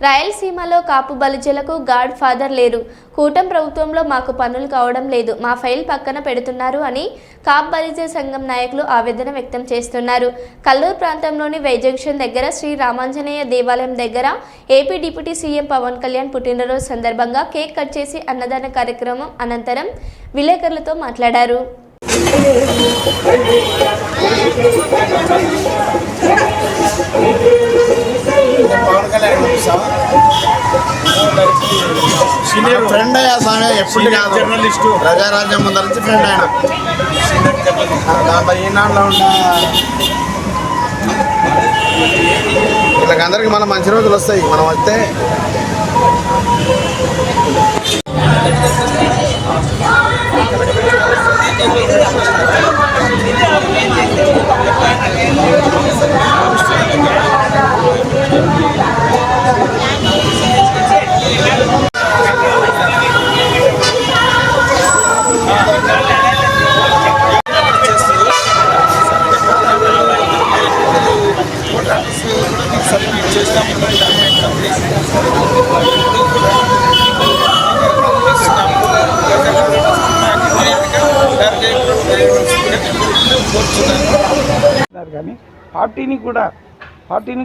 రాయలసీమలో కాపు బలిజలకు God father లేరు. కూటమి ప్రభుత్వంలో మాకు పనులు కావడం లేదు. మా ఫైల్ పక్కన పెడుతున్నారు అని కాపు బలిజ సంఘం నాయకులు ఆవేదన వ్యక్తం చేస్తున్నారు. కల్లూరు ప్రాంతంలోని వై జంక్షన్ దగ్గర శ్రీ రామాంజనేయ దేవాలయం దగ్గర AP deputy CM Pawan Kalyan పుట్టినరోజు సందర్భంగా కేక్ కట్ చేసి అన్నదాన కార్యక్రమం అనంతరం విలేకరులతో మాట్లాడారు. సీనియర్ ఫ్రెండ్ అయ్యా స్వామి, ఎప్పుడు కాదు జర్నలిస్టు ప్రజారాజ్యం ముందర నుంచి ఫ్రెండ్ అయినా దాంట్లో ఈనాడులో ఉన్న వీళ్ళకందరికీ మన మంచి రోజులు వస్తాయి. మనం వస్తే కానీ పార్టీని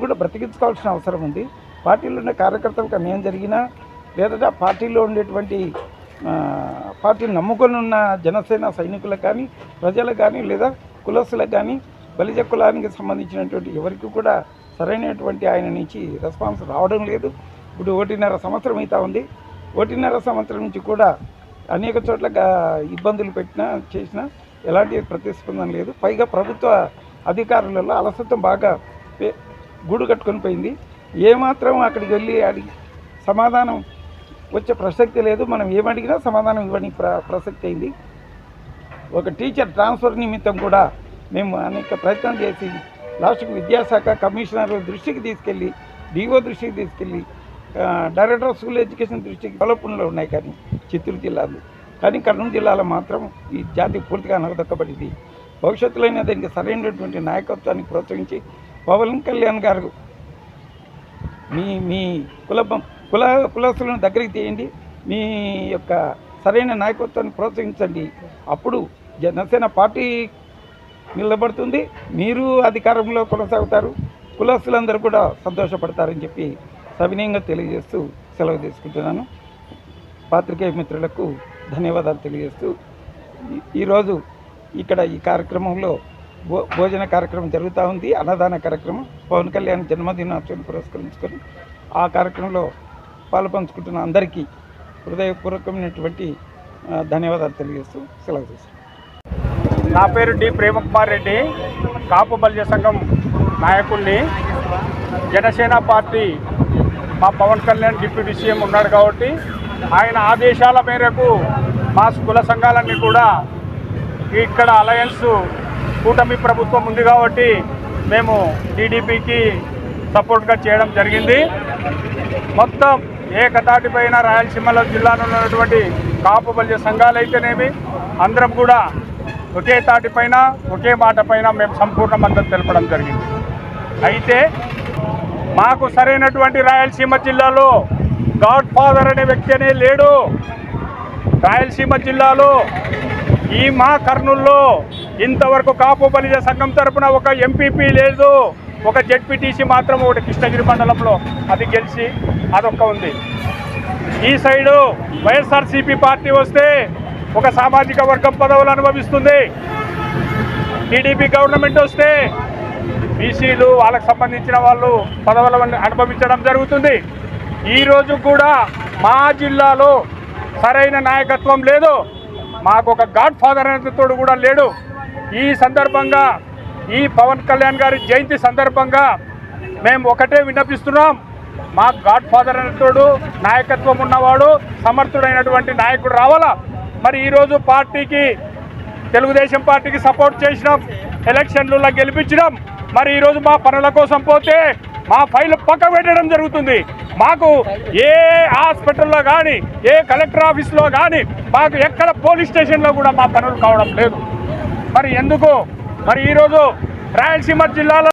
కూడా బ్రతికించుకోవాల్సిన అవసరం ఉంది. పార్టీలో ఉన్న కార్యకర్తలకు అన్యాయం జరిగినా లేదా పార్టీలో ఉండేటువంటి పార్టీని నమ్ముకొని ఉన్న జనసేన సైనికులకు కానీ ప్రజలకు కానీ లేదా కులస్తులకు కానీ బలిజ కులానికి సంబంధించినటువంటి ఎవరికి కూడా సరైనటువంటి ఆయన నుంచి రెస్పాన్స్ రావడం లేదు. ఇప్పుడు 1.5 సంవత్సరం అవుతా ఉంది. 1.5 సంవత్సరం నుంచి కూడా అనేక చోట్ల ఇబ్బందులు చేసినా ఎలాంటి ప్రతిస్పందన లేదు. పైగా ప్రభుత్వ అధికారులలో అలసత్వం బాగా గూడు కట్టుకొని పోయింది. ఏమాత్రం అక్కడికి వెళ్ళి అడిగి సమాధానం వచ్చే ప్రసక్తి లేదు. మనం ఏమడిగినా సమాధానం ఇవ్వని ప్రసక్తి అయింది. ఒక టీచర్ ట్రాన్స్ఫర్ నిమిత్తం కూడా మేము అనేక ప్రయత్నం చేసి లాస్ట్కి విద్యాశాఖ కమిషనర్ దృష్టికి తీసుకెళ్ళి, డిఓ దృష్టికి తీసుకెళ్ళి, డైరెక్టర్ ఆఫ్ స్కూల్ ఎడ్యుకేషన్ దృష్టికి డెవలప్మెంట్లో ఉన్నాయి. కానీ చిత్తూరు జిల్లాలో కానీ కర్నూలు జిల్లాలో మాత్రం ఈ జాతి పూర్తిగా అనగదొక్కబడింది. భవిష్యత్తులో దీనికి సరైనటువంటి నాయకత్వాన్ని ప్రోత్సహించి పవన్ కళ్యాణ్ గారు మీ కులస్తులను దగ్గరికి తీయండి, మీ యొక్క సరైన నాయకత్వాన్ని ప్రోత్సహించండి. అప్పుడు జనసేన పార్టీ నిలబడుతుంది, మీరు అధికారంలో కొనసాగుతారు, కులస్తులందరూ కూడా సంతోషపడతారని చెప్పి సవినయంగా తెలియజేస్తూ సెలవు తీసుకుంటున్నాను. పాత్రికేయ మిత్రులకు ధన్యవాదాలు తెలియజేస్తూ ఈరోజు ఇక్కడ ఈ కార్యక్రమంలో భోజన కార్యక్రమం జరుగుతూ ఉంది. అన్నదాన కార్యక్రమం పవన్ కళ్యాణ్ జన్మదినోత్సవం పురస్కరించుకొని ఆ కార్యక్రమంలో పాలుపంచుకుంటున్న అందరికీ హృదయపూర్వకమైనటువంటి ధన్యవాదాలు తెలియజేస్తూ సెలవు తీసుకుంటాను. నా పేరు డి ప్రేమకుమార్ రెడ్డి, కాపు బలిజ సంఘం నాయకుల్ని. జనసేన పార్టీ మా పవన్ కళ్యాణ్ డిప్యూటీ సీఎం ఉన్నాడు కాబట్టి ఆయన ఆదేశాల మేరకు మా కుల సంఘాలన్నీ కూడా ఇక్కడ అలయన్స్ కూటమి ప్రభుత్వం ఉంది కాబట్టి మేము టీడీపీకి సపోర్ట్గా చేయడం జరిగింది. మొత్తం ఏకతాటిపైన రాయలసీమలో జిల్లాలో ఉన్నటువంటి కాపు బలిజ సంఘాలు అయితేనేమి అందరం కూడా ఒకే తాటిపైన ఒకే మాట పైన మేము సంపూర్ణ మద్దతు తెలపడం జరిగింది. అయితే మాకు సరైనటువంటి రాయలసీమ జిల్లాలో గాడ్ ఫాదర్ అనే వ్యక్తి అనే లేడు. రాయలసీమ జిల్లాలో ఈ మా కర్నూల్లో ఇంతవరకు కాపు బలిజ సంఘం తరపున ఒక ఎంపీపీ లేదు. ఒక జెడ్పీటీసీ మాత్రం ఒకటి కృష్ణగిరి మండలంలో అది గెలిచి అదొక్క ఉంది. ఈ సైడు వైఎస్ఆర్సీపీ పార్టీ వస్తే ఒక సామాజిక వర్గం పదవులు అనుభవిస్తుంది. టీడీపీ గవర్నమెంట్ వస్తే బీసీలు వాళ్ళకు సంబంధించిన వాళ్ళు పదవులను అనుభవించడం జరుగుతుంది. ఈరోజు కూడా మా జిల్లాలో సరైన నాయకత్వం లేదు. మాకు ఒక గాడ్ ఫాదర్ అనే తోడు కూడా లేడు. ఈ సందర్భంగా ఈ పవన్ కళ్యాణ్ గారి జయంతి సందర్భంగా మేము ఒకటే విన్నపిస్తున్నాం, మా గాడ్ ఫాదర్ అనే తోడు నాయకత్వం ఉన్నవాడు సమర్థుడైనటువంటి నాయకుడు రావాలా. మరి ఈరోజు పార్టీకి తెలుగుదేశం పార్టీకి సపోర్ట్ చేసినాం, ఎలక్షన్లలో గెలిపించినాం. మరి ఈరోజు మా పనుల కోసం పోతే మా ఫైల్ పక్క పెట్టడం జరుగుతుంది. మాకు ఏ హాస్పిటల్లో కానీ ఏ కలెక్టర్ ఆఫీస్లో కానీ మాకు ఎక్కడ పోలీస్ స్టేషన్లో కూడా మా పనులు కావడం లేదు. మరి ఎందుకు? మరి ఈరోజు రాయలసీమ జిల్లాలో